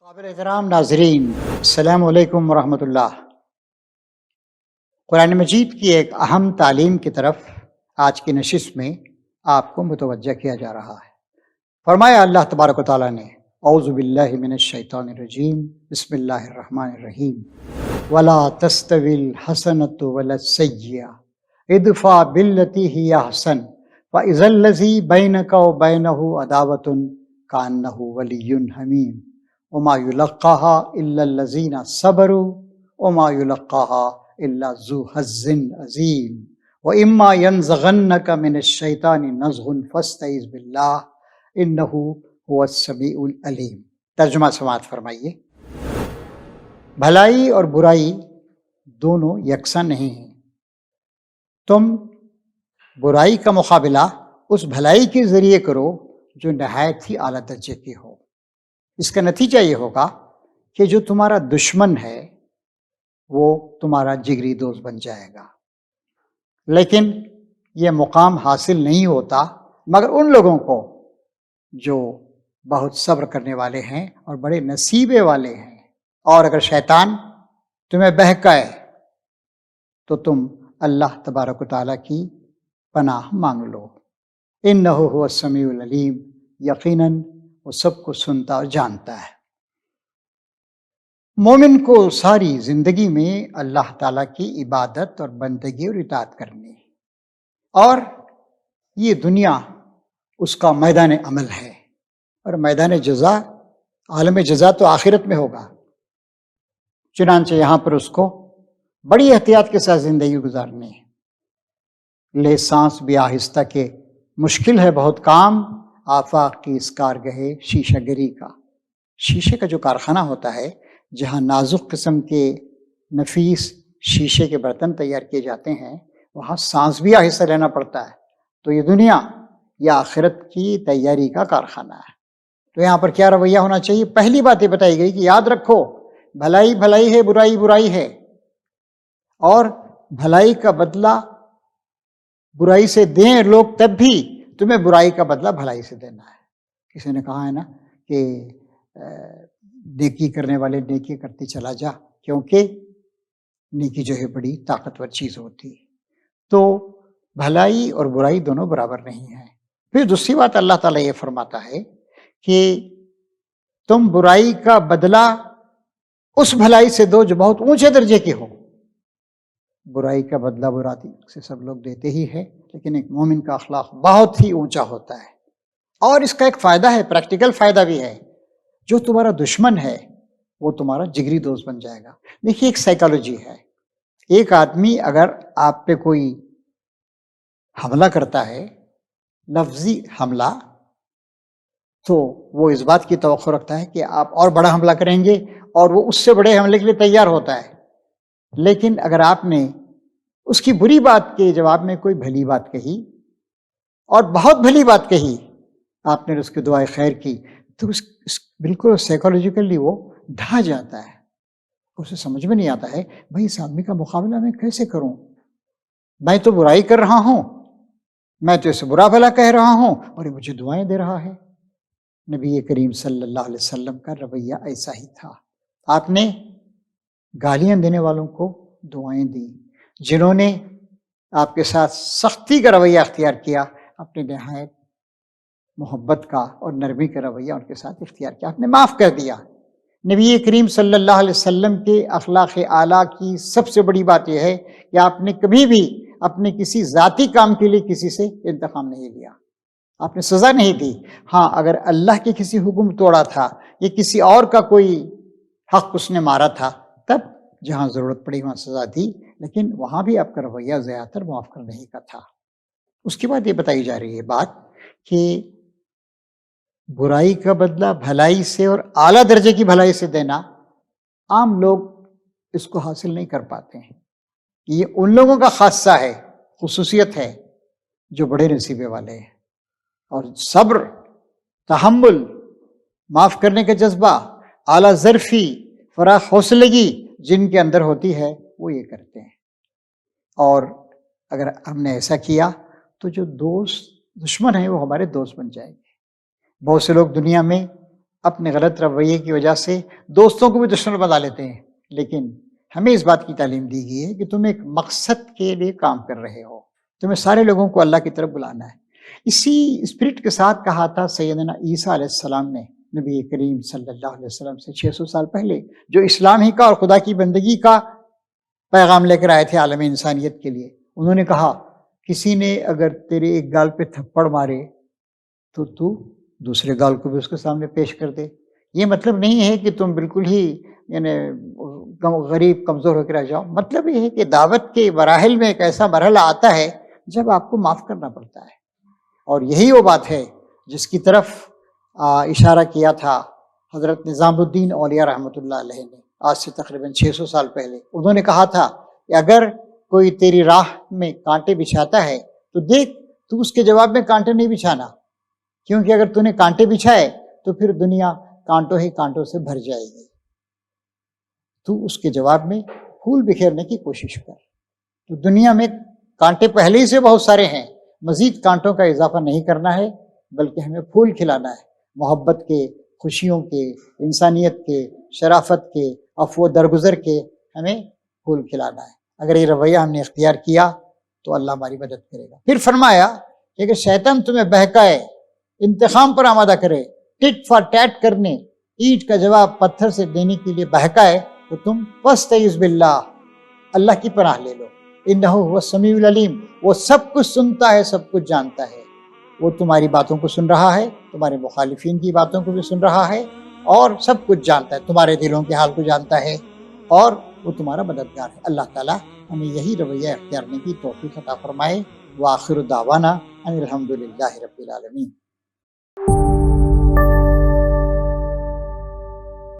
قابل احترام ناظرین، السلام علیکم ورحمۃ اللہ۔ قرآن مجید کی ایک اہم تعلیم کی طرف آج کی نشست میں آپ کو متوجہ کیا جا رہا ہے۔ فرمایا اللہ تبارک و تعالیٰ نے، اعوذ باللہ من الشیطان الرجیم، بسم اللہ الرحمن الرحیم، ولا تستوی الحسنۃ ولا السیئۃ ادفع بالتی ہی احسن فاذا الذی بینک وبینہ عداوۃ کانہ ولی حمیم وما یلقاها الا الذین صبروا وما یلقاها الا ذو حظ عظیم واما ینزغنک من الشیطان نزغ فاستعذ باللہ انہ هو السمیع العلیم۔ ترجمہ سماعت فرمائیے۔ بھلائی اور برائی دونوں یکساں نہیں ہیں۔ تم برائی کا مقابلہ اس بھلائی کے ذریعے کرو جو نہایت ہی اعلیٰ درجے کی ہو۔ اس کا نتیجہ یہ ہوگا کہ جو تمہارا دشمن ہے وہ تمہارا جگری دوست بن جائے گا۔ لیکن یہ مقام حاصل نہیں ہوتا مگر ان لوگوں کو جو بہت صبر کرنے والے ہیں اور بڑے نصیبے والے ہیں۔ اور اگر شیطان تمہیں بہکائے تو تم اللہ تبارک و تعالیٰ کی پناہ مانگ لو۔ انہ هو السمیع العلیم، یقیناً وہ سب کو سنتا اور جانتا ہے۔ مومن کو ساری زندگی میں اللہ تعالیٰ کی عبادت اور بندگی اور اطاعت کرنی ہے، اور یہ دنیا اس کا میدان عمل ہے، اور میدان جزا، عالم جزا تو آخرت میں ہوگا۔ چنانچہ یہاں پر اس کو بڑی احتیاط کے ساتھ زندگی گزارنی ہے۔ لے سانس بھی آہستہ کے مشکل ہے بہت کام، آفاق کی اس کارگہ شیشہ گری کا۔ شیشے کا جو کارخانہ ہوتا ہے جہاں نازک قسم کے نفیس شیشے کے برتن تیار کیے جاتے ہیں، وہاں سانس بھی آہستہ لینا پڑتا ہے۔ تو یہ دنیا یا آخرت کی تیاری کا کارخانہ ہے۔ تو یہاں پر کیا رویہ ہونا چاہیے؟ پہلی بات یہ بتائی گئی کہ یاد رکھو، بھلائی بھلائی ہے، برائی برائی ہے، اور بھلائی کا بدلہ برائی سے دیں لوگ تب بھی تمہیں برائی کا بدلہ بھلائی سے دینا ہے۔ کسی نے کہا ہے نا کہ نیکی کرنے والے نیکی کرتے چلا جا، کیونکہ نیکی جو ہے بڑی طاقتور چیز ہوتی ہے۔ تو بھلائی اور برائی دونوں برابر نہیں ہیں۔ پھر دوسری بات اللہ تعالیٰ یہ فرماتا ہے کہ تم برائی کا بدلہ اس بھلائی سے دو جو بہت اونچے درجے کی ہو۔ برائی کا بدلہ برائی سے سب لوگ دیتے ہی ہے، لیکن ایک مومن کا اخلاق بہت ہی اونچا ہوتا ہے۔ اور اس کا ایک فائدہ ہے، پریکٹیکل فائدہ بھی ہے، جو تمہارا دشمن ہے وہ تمہارا جگری دوست بن جائے گا۔ دیکھیے ایک سائیکالوجی ہے، ایک آدمی اگر آپ پہ کوئی حملہ کرتا ہے، لفظی حملہ، تو وہ اس بات کی توقع رکھتا ہے کہ آپ اور بڑا حملہ کریں گے، اور وہ اس سے بڑے حملے کے لیے تیار ہوتا ہے۔ لیکن اگر آپ نے اس کی بری بات کے جواب میں کوئی بھلی بات کہی، اور بہت بھلی بات کہی، آپ نے اس کی دعائے خیر کی، تو بالکل سائیکولوجیکلی وہ ڈھا جاتا ہے۔ اسے سمجھ میں نہیں آتا ہے بھائی اس آدمی کا مقابلہ میں کیسے کروں، میں تو برائی کر رہا ہوں، میں تو اسے برا بھلا کہہ رہا ہوں، اور یہ مجھے دعائیں دے رہا ہے۔ نبی کریم صلی اللہ علیہ وسلم کا رویہ ایسا ہی تھا۔ آپ نے گالیاں دینے والوں کو دعائیں دیں، جنہوں نے آپ کے ساتھ سختی کا رویہ اختیار کیا، اپنے نہایت محبت کا اور نرمی کا رویہ ان کے ساتھ اختیار کیا، آپ نے معاف کر دیا۔ نبی کریم صلی اللہ علیہ وسلم کے اخلاق اعلیٰ کی سب سے بڑی بات یہ ہے کہ آپ نے کبھی بھی اپنے کسی ذاتی کام کے لیے کسی سے انتقام نہیں لیا، آپ نے سزا نہیں دی۔ ہاں، اگر اللہ کے کسی حکم توڑا تھا یا کسی اور کا کوئی حق اس نے مارا تھا، تب جہاں ضرورت پڑی وہاں سزا دی، لیکن وہاں بھی آپ کا رویہ زیادہ تر معاف کرنے ہی کا تھا۔ اس کے بعد یہ بتائی جا رہی ہے بات کہ برائی کا بدلہ بھلائی سے اور اعلیٰ درجے کی بھلائی سے دینا، عام لوگ اس کو حاصل نہیں کر پاتے ہیں۔ یہ ان لوگوں کا خاصہ ہے، خصوصیت ہے جو بڑے نصیبے والے ہیں، اور صبر، تحمل، معاف کرنے کا جذبہ، اعلیٰ ظرفی، فراخ حوصلگی جن کے اندر ہوتی ہے وہ یہ کرتے ہیں۔ اور اگر ہم نے ایسا کیا تو جو دشمن ہیں وہ ہمارے دوست بن جائیں گے۔ بہت سے لوگ دنیا میں اپنے غلط رویے کی وجہ سے دوستوں کو بھی دشمن بنا لیتے ہیں، لیکن ہمیں اس بات کی تعلیم دی گئی ہے کہ تم ایک مقصد کے لیے کام کر رہے ہو، تمہیں سارے لوگوں کو اللہ کی طرف بلانا ہے۔ اسی اسپرٹ کے ساتھ کہا تھا سیدنا عیسیٰ علیہ السلام نے نبی کریم صلی اللہ علیہ وسلم سے 600 سال پہلے، جو اسلام ہی کا اور خدا کی بندگی کا پیغام لے کر آئے تھے عالم انسانیت کے لیے۔ انہوں نے کہا کسی نے اگر تیرے ایک گال پہ تھپڑ مارے تو دوسرے گال کو بھی اس کے سامنے پیش کر دے۔ یہ مطلب نہیں ہے کہ تم بالکل ہی یعنی غریب کمزور ہو کے رہ جاؤ، مطلب یہ ہے کہ دعوت کے مراحل میں ایک ایسا مرحلہ آتا ہے جب آپ کو معاف کرنا پڑتا ہے، اور یہی وہ بات ہے جس کی طرف اشارہ کیا تھا حضرت نظام الدین اولیاء رحمۃ اللہ علیہ نے آج سے تقریباً 600 سال پہلے۔ انہوں نے کہا تھا کہ اگر کوئی تیری راہ میں کانٹے بچھاتا ہے تو دیکھ تو اس کے جواب میں کانٹے نہیں بچھانا، کیونکہ اگر تو نے کانٹے بچھائے تو پھر دنیا کانٹوں ہی کانٹوں سے بھر جائے گی، تو اس کے جواب میں پھول بکھیرنے کی کوشش کر۔ تو دنیا میں کانٹے پہلے ہی سے بہت سارے ہیں، مزید کانٹوں کا اضافہ نہیں کرنا ہے، بلکہ ہمیں پھول کھلانا ہے، محبت کے، خوشیوں کے، انسانیت کے، شرافت کے، عفو و درگزر کے، ہمیں پھول کھلانا ہے۔ اگر یہ رویہ ہم نے اختیار کیا تو اللہ ہماری مدد کرے گا۔ پھر فرمایا کہ اگر شیطان تمہیں بہکائے، انتقام پر آمادہ کرے، ٹٹ فار ٹیٹ کرنے، اینٹ کا جواب پتھر سے دینے کے لیے بہکائے، تو تم فاستعذ باللہ، اللہ کی پناہ لے لو، انہ هو السمیع العلیم، وہ سب کچھ سنتا ہے، سب کچھ جانتا ہے۔ وہ تمہاری باتوں کو سن رہا ہے، تمہارے مخالفین کی باتوں کو بھی سن رہا ہے، اور سب کچھ جانتا ہے، تمہارے دلوں کے حال کو جانتا ہے، اور وہ تمہارا مددگار ہے۔ اللہ تعالیٰ ہمیں یہی رویہ اختیار کرنے کی توفیق عطا فرمائے۔ وآخر دعوانا ان الحمد للہ رب العالمین۔